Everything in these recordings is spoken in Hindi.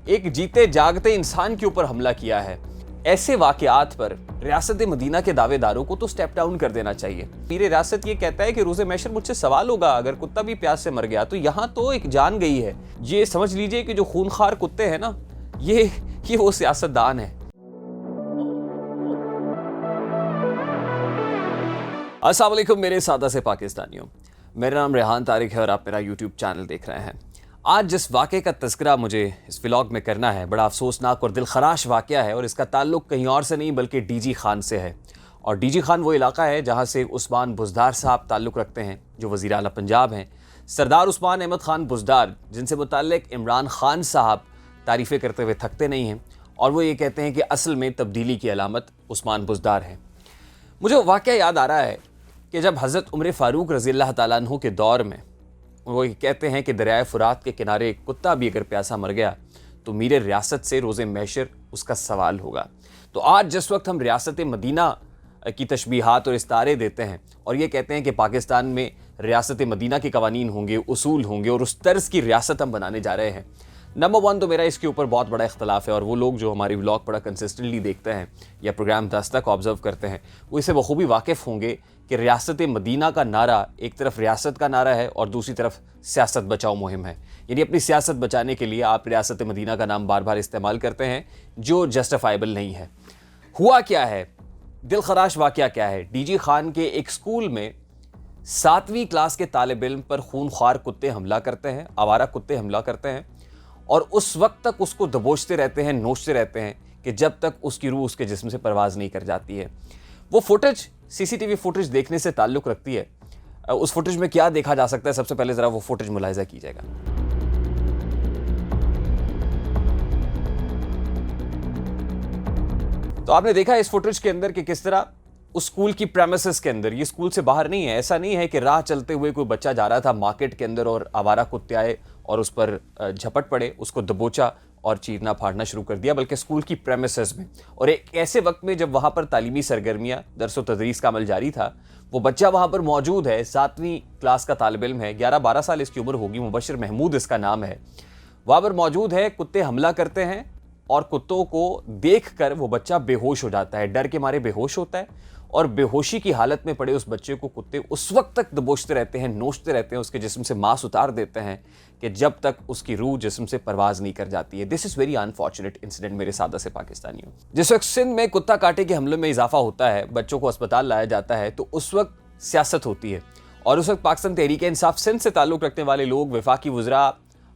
एक जीते जागते इंसान के ऊपर हमला किया है। ऐसे वाकयात पर रियासत मदीना के दावेदारों को तो स्टेप डाउन कर देना चाहिए। पीर रियासत ये कहता है कि रोज़े महशर मुझसे सवाल होगा, अगर कुत्ता भी प्यास से मर गया तो यहाँ तो एक जान गई है। ये समझ लीजिए कि जो खूनखार कुत्ते हैं ना, ये वो सियासतदान है। अस्सलाम वालेकुम मेरे सादा से पाकिस्तानियों, मेरा नाम रेहान तारिक है और आप मेरा यूट्यूब चैनल देख रहे हैं। आज जिस वाक़े का तज़किरा मुझे इस व्लॉग में करना है, बड़ा अफसोसनाक और दिलखराश वाक़या है और इसका ताल्लुक़ कहीं और से नहीं बल्कि डीजी खान से है। और डीजी खान वो इलाका है जहाँ से उस्मान बुज़दार साहब ताल्लुक़ रखते हैं, जो वज़ीर आला पंजाब हैं। सरदार उस्मान अहमद खान बुज़दार, जिनसे मुतल्लिक़ इमरान खान साहब तारीफ़ें करते हुए थकते नहीं हैं और वो ये कहते हैं कि असल में तब्दीली की अलामत उस्मान बुज़दार है। मुझे वाक़या याद आ रहा है कि जब हज़रत उमर फ़ारूक रज़ी अल्लाह तआला अन्हु के दौर में वो कहते हैं कि दरियाए फ़ुरात के किनारे एक कुत्ता भी अगर प्यासा मर गया तो मीर रियासत से रोज़े महशर उसका सवाल होगा। तो आज जिस वक्त हम रियासत मदीना की तशबीहात और इस्तारे देते हैं और ये कहते हैं कि पाकिस्तान में रियासत मदीना के कवानीन होंगे, उसूल होंगे और उस तर्ज़ की रियासत हम बनाने जा रहे हैं, नंबर वन तो मेरा इसके ऊपर बहुत बड़ा इख्तलाफ है। और वो लोग जो हमारी व्लॉग बड़ा कंसिस्टेंटली देखते हैं या प्रोग्राम 10 तक ऑब्ज़र्व करते हैं, वो इससे बखूबी वाकिफ़ होंगे कि रियासत मदीना का नारा एक तरफ रियासत का नारा है और दूसरी तरफ सियासत बचाओ मुहिम है। यानी अपनी सियासत बचाने के लिए आप रियासत मदीना का नाम बार बार इस्तेमाल करते हैं, जो जस्टिफाइबल नहीं है। हुआ क्या है, दिलखराश वाक़या क्या है? डीजी खान के एक स्कूल में 7वीं क्लास के तालिब इल्म पर खूनख्वार कुत्ते हमला करते हैं, आवारा कुत्ते हमला करते हैं और उस वक्त तक उसको दबोचते रहते हैं, नोचते रहते हैं कि जब तक उसकी रूह उसके जिस्म से परवाज़ नहीं कर जाती है। वो फुटेज सीसीटीवी फुटेज देखने से ताल्लुक़ रखती है। उस फुटेज में क्या देखा जा सकता है, सबसे पहले ज़रा वो फुटेज मुलाहिज़ा कीजिएगा। तो आपने देखा इस फुटेज के अंदर कि किस तरह उस स्कूल की प्रेमिसेस के अंदर, ये स्कूल से बाहर नहीं है, ऐसा नहीं है कि राह चलते हुए कोई बच्चा जा रहा था मार्केट के अंदर और आवारा कुत्ते आए और उस पर झपट पड़े, उसको दबोचा और चीरना फाड़ना शुरू कर दिया, बल्कि स्कूल की प्रेमिसेस में। और एक ऐसे वक्त में जब वहाँ पर तालीमी सरगर्मियाँ, दरस व तदरीस का अमल जारी था, वो बच्चा वहाँ पर मौजूद है, 7वीं क्लास का तालिब इल्म है, 11-12 साल इसकी उम्र होगी, मुबशर महमूद इसका नाम है, वहाँ पर मौजूद है। कुत्ते हमला करते हैं और कुत्तों को देखकर वो बच्चा बेहोश हो जाता है, डर के मारे बेहोश होता है और बेहोशी की हालत में पड़े उस बच्चे को कुत्ते उस वक्त तक दबोचते रहते हैं, नोचते रहते हैं, उसके जिस्म से मांस उतार देते हैं कि जब तक उसकी रूह जिस्म से परवाज़ नहीं कर जाती है। This is very unfortunate incident मेरे सादा से पाकिस्तानियों। जिस वक्त सिंध में कुत्ता काटे के हमलों में इजाफा होता है, बच्चों को अस्पताल लाया जाता है, तो उस वक्त सियासत होती है और उस वक्त पाकिस्तान तहरीक इंसाफ सिंध से ताल्लुक़ रखने वाले लोग, वफाकी वज़रा,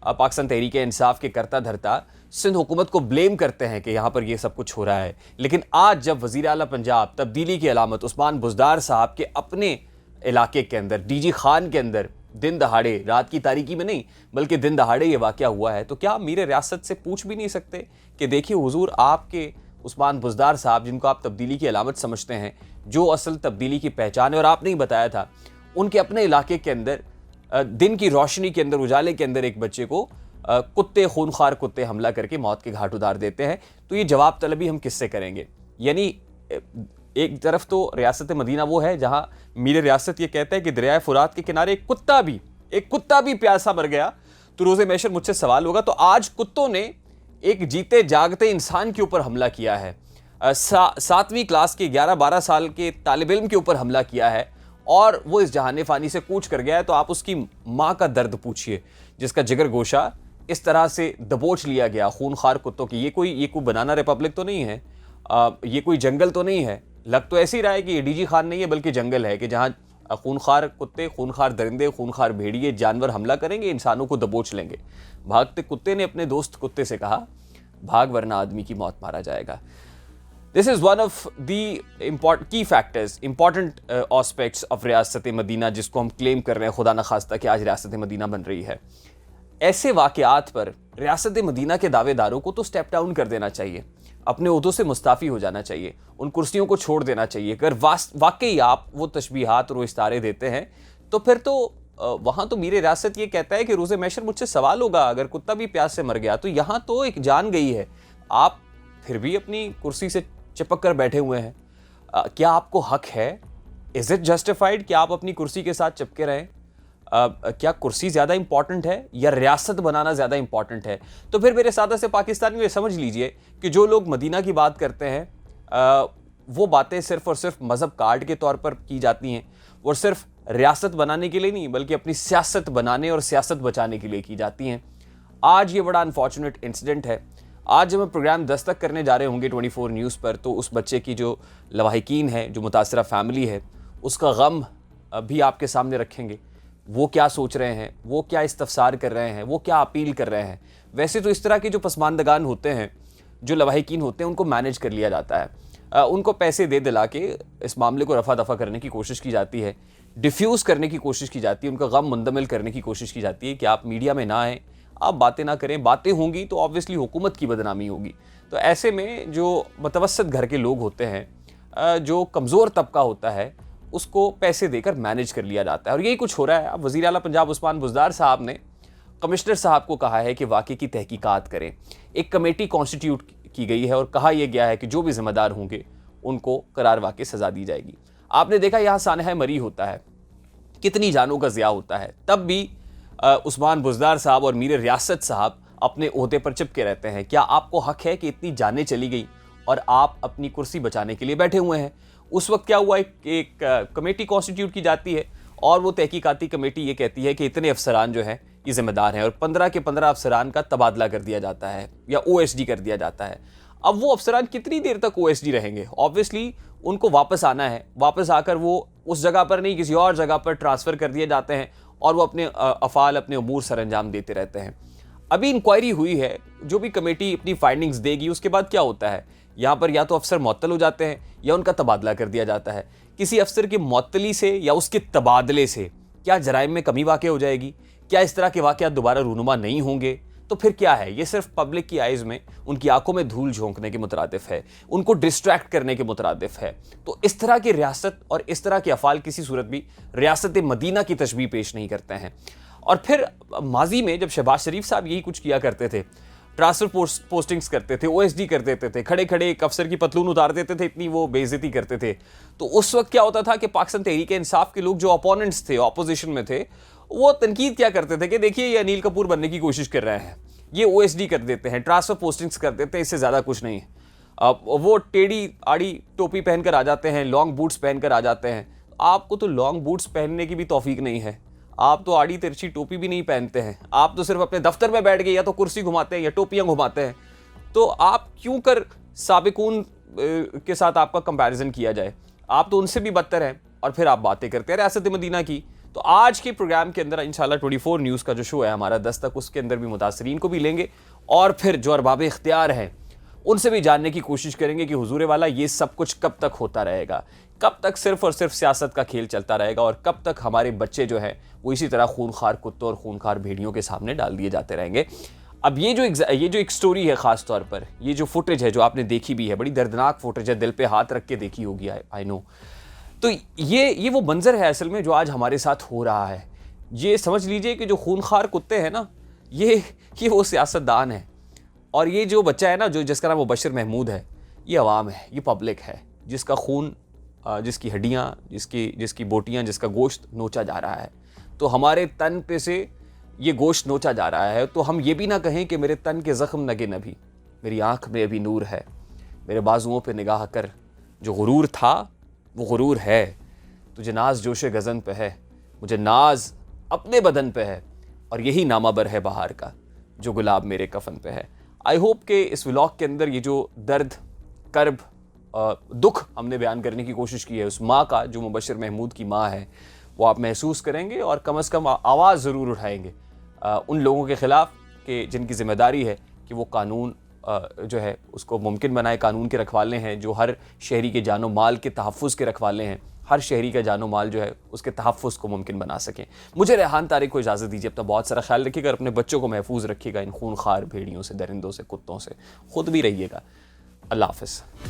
पाकिस्तान तहरीक इंसाफ के करता धरता सिंध हुकूमत को ब्लेम करते हैं कि यहाँ पर ये सब कुछ हो रहा है। लेकिन आज जब वज़ीर आला पंजाब तब्दीली की अलामत उस्मान बुज़दार साहब के अपने इलाके के अंदर, डीजी खान के अंदर, दिन दहाड़े, रात की तारीकी में नहीं बल्कि दिन दहाड़े ये वाक़या हुआ है, तो क्या मीर रियासत से पूछ भी नहीं सकते कि देखिए हुजूर, आपके उस्मान बुज़दार साहब, जिनको आप तब्दीली की अलामत समझते हैं, जो असल तब्दीली की पहचान है और आपने ही बताया था, उनके अपने इलाके के अंदर दिन की रोशनी के अंदर, उजाले के अंदर एक बच्चे को कुत्ते, खूनखार कुत्ते हमला करके मौत के घाट उतार देते हैं। तो ये जवाब तलबी हम किससे करेंगे? यानी एक तरफ तो रियासत मदीना वो है जहां मीर रियासत ये कहता है कि दरियाए फ़ुरात के किनारे एक कुत्ता भी प्यासा मर गया तो रोज़े महशर मुझसे सवाल होगा। तो आज कुत्तों ने एक जीते जागते इंसान के ऊपर हमला किया है, 7वीं क्लास के 11-12 साल के तालिब इल्म के ऊपर हमला किया है और वो इस जहाने फ़ानी से कूच कर गया है। तो आप उसकी माँ का दर्द पूछिए, जिसका जिगर गोशा इस तरह से दबोच लिया गया खूनखार कुत्तों की। ये कोई बनाना रिपब्लिक तो नहीं है, ये कोई जंगल तो नहीं है। लग तो ऐसी रहा है कि ये डीजी खान नहीं है बल्कि जंगल है, कि जहाँ खूनखार कुत्ते, खूनखार दरिंदे, खूनखार भेड़िए, जानवर हमला करेंगे, इंसानों को दबोच लेंगे। भागते कुत्ते ने अपने दोस्त कुत्ते से कहा, भाग वरना आदमी की मौत मारा जाएगा। This is one of the key factors, important aspects of रियासत मदीना, जिसको हम क्लेम कर रहे हैं, खुदा न खास्ता कि आज रियासत मदीना बन रही है। ऐसे वाक़यात पर रियासत मदीना के दावेदारों को तो स्टेप डाउन कर देना चाहिए, अपने ओहदों से मुस्ताफ़ी हो जाना चाहिए, उन कुर्सियों को छोड़ देना चाहिए। अगर वाकई आप वो तशबीहात और वो इस्तारे देते हैं तो फिर तो वहाँ तो मीर रियासत ये कहता है कि रोज़े महशर मुझसे सवाल होगा, अगर कुत्ता भी प्यास से मर गया तो यहाँ तो एक जान गई है। आप फिर भी अपनी कुर्सी से चिपक कर बैठे हुए हैं। क्या आपको हक है? इज़ इट जस्टिफाइड कि आप अपनी कुर्सी के साथ चिपके रहें? क्या कुर्सी ज़्यादा इंपॉर्टेंट है या रियासत बनाना ज़्यादा इंपॉर्टेंट है? तो फिर मेरे साथ से पाकिस्तानियों, ये समझ लीजिए कि जो लोग मदीना की बात करते हैं वो बातें सिर्फ और सिर्फ मज़हब कार्ड के तौर पर की जाती हैं, वो सिर्फ रियासत बनाने के लिए नहीं बल्कि अपनी सियासत बनाने और सियासत बचाने के लिए की जाती हैं। आज ये बड़ा अनफॉर्चुनेट इंसिडेंट है। आज जब हम प्रोग्राम दस्तक करने जा रहे होंगे 24 न्यूज़ पर, तो उस बच्चे की जो लवाहिकीन है, जो मुतासरा फैमिली है, उसका गम भी आपके सामने रखेंगे। वो क्या सोच रहे हैं, वो क्या इस्तफसार कर रहे हैं, वो क्या अपील कर रहे हैं। वैसे तो इस तरह के जो पसमानदगान होते हैं, जो लवाहिकीन होते हैं, उनको मैनेज कर लिया जाता है। उनको पैसे दे दिला के इस मामले को रफा दफा करने की कोशिश की जाती है, डिफ्यूज़ करने की कोशिश की जाती है, उनका गम मुंतमिल करने की कोशिश की जाती है कि आप मीडिया में ना आएँ, आप बातें ना करें। बातें होंगी तो ऑब्वियसली हुकूमत की बदनामी होगी। तो ऐसे में जो मुतवस्सित घर के लोग होते हैं, जो कमज़ोर तबका होता है, उसको पैसे देकर मैनेज कर लिया जाता है। और यही कुछ हो रहा है। अब वज़ीर आला पंजाब उस्मान बुज़दार साहब ने कमिश्नर साहब को कहा है कि वाक़े की तहकीकात करें। एक कमेटी कॉन्स्टिट्यूट की गई है और कहा यह गया है कि जो भी ज़िम्मेदार होंगे उनको करार वाक़ई सज़ा दी जाएगी। आपने देखा यहाँ सानहा मरी होता है, कितनी जानों का ज़िया होता है, तब भी उस्मान बुज़दार साहब और मीर रियासत साहब अपने ओहदे पर चिपके रहते हैं। क्या आपको हक है कि इतनी जानें चली गई और आप अपनी कुर्सी बचाने के लिए बैठे हुए हैं? उस वक्त क्या हुआ, एक कमेटी कॉन्स्टिट्यूट की जाती है और वो तहकीकाती कमेटी ये कहती है कि इतने अफसरान जो हैं ये ज़िम्मेदार हैं, और 15 के 15 अफसरान का तबादला कर दिया जाता है या OSD कर दिया जाता है। अब वो अफसरान कितनी देर तक OSD रहेंगे? ऑब्वियसली उनको वापस आना है। वापस आकर वो उस जगह पर नहीं, किसी और जगह पर ट्रांसफ़र कर दिए जाते हैं और वो अपने अफ़ाल, अपने अमूर सर अंजाम देते रहते हैं। अभी इंक्वायरी हुई है, जो भी कमेटी अपनी फाइंडिंग्स देगी उसके बाद क्या होता है, यहाँ पर या तो अफसर मुअत्तल हो जाते हैं या उनका तबादला कर दिया जाता है। किसी अफसर की मुअत्तली से या उसके तबादले से क्या जराइम में कमी वाक़ हो जाएगी? क्या इस तरह के वाक़यात दोबारा रूनुमा नहीं होंगे? तो फिर क्या है, ये सिर्फ पब्लिक की आइज़ में, उनकी आंखों में धूल झोंकने के मुतरादिफ है, उनको डिस्ट्रैक्ट करने के मुतरादिफ है। तो इस तरह की रियासत और इस तरह के अफ़ाल किसी सूरत भी रियासत मदीना की तशबीह पेश नहीं करते हैं। और फिर माजी में जब शहबाज शरीफ साहब यही कुछ किया करते थे, ट्रांसफ़र पोस्टिंग्स करते थे, OSD कर देते थे, खड़े खड़े एक अफसर की पतलून उतार देते थे, इतनी वो बेइज्जती करते थे, तो उस वक्त क्या होता था कि पाकिस्तान तहरीक इंसाफ के लोग जो अपोनेंट्स थे, ऑपोजिशन में थे, वो तनकीद क्या करते थे कि देखिए ये अनिल कपूर बनने की कोशिश कर रहे हैं, ये OSD कर देते हैं, ट्रांसफ़र पोस्टिंग्स कर देते हैं, इससे ज़्यादा कुछ नहीं है। अब वो टेढ़ी आड़ी टोपी पहनकर आ जाते हैं, लॉन्ग बूट्स पहनकर आ जाते हैं। आपको तो लॉन्ग बूट्स पहनने की भी तौफीक नहीं है, आप तो आड़ी तिरछी टोपी भी नहीं पहनते हैं, आप तो सिर्फ अपने दफ्तर में बैठ के या तो कुर्सी घुमाते हैं या टोपियां घुमाते हैं। तो आप क्यों कर साबिकून के साथ आपका कंपैरिजन किया जाए? आप तो उनसे भी बदतर हैं और फिर आप बातें करते हैं रियासत मदीना की। तो आज के प्रोग्राम के अंदर इंशाल्लाह 24 न्यूज़ का जो शो है हमारा दस्तक, उसके अंदर भी मुतासरीन को भी लेंगे और फिर जो अरबाब इख्तियार हैं उनसे भी जानने की कोशिश करेंगे कि हुजूर वाला ये सब कुछ कब तक होता रहेगा, कब तक सिर्फ और सिर्फ सियासत का खेल चलता रहेगा और कब तक हमारे बच्चे जो हैं वो इसी तरह खूनखार कुत्तों और खूनखार भेड़ियों के सामने डाल दिए जाते रहेंगे। अब ये जो एक स्टोरी है, ख़ास तौर पर ये जो फुटेज है जो आपने देखी भी है, बड़ी दर्दनाक फुटेज है, दिल पे हाथ रख के देखी होगी, आई नो। तो ये वो मंजर है असल में जो आज हमारे साथ हो रहा है। ये समझ लीजिए कि जो खूनखार कुत्ते हैं ना, ये वो सियासतदान है, और ये जो बच्चा है ना, जो जिसका नाम मुबशर महमूद है, ये अवाम है, ये पब्लिक है, जिसका खून, जिसकी हड्डियाँ, जिसकी बोटियाँ, जिसका गोश्त नोचा जा रहा है। तो हमारे तन पे से ये गोश्त नोचा जा रहा है, तो हम ये भी ना कहें कि मेरे तन के ज़ख्म नगे नभी, मेरी आँख में अभी नूर है, मेरे बाजुओं पे निगाह कर, जो गुरूर था वो गुरूर है, तुझे नाज जोशे गज़न पे है, मुझे नाज अपने बदन पे है, और यही नामाबर है बहार का जो गुलाब मेरे कफन पे है। आई होप कि इस व्लॉग के अंदर ये जो दर्द, कर्ब, दुख हमने बयान करने की कोशिश की है उस माँ का, जो मुबशर महमूद की माँ है, वो आप महसूस करेंगे और कम से कम आवाज़ ज़रूर उठाएंगे उन लोगों के ख़िलाफ़ कि जिनकी ज़िम्मेदारी है कि वो कानून जो है उसको मुमकिन बनाए, कानून के रखवाले हैं, जो हर शहरी के जानो माल के तहफ़्फ़ुज़ के रखवाले हैं, हर शहरी का जानो माल जो है उसके तहफ़्फ़ुज़ को मुमकिन बना सकें। मुझे रेहान तारिक को इजाज़त दीजिए। अपना बहुत सारा ख्याल रखिएगा और अपने बच्चों को महफूज रखिएगा इन खूनखार भेड़ियों से, दरिंदों से, कुत्तों से। ख़ुद भी रहिएगा। अल्लाह हाफ़िज़।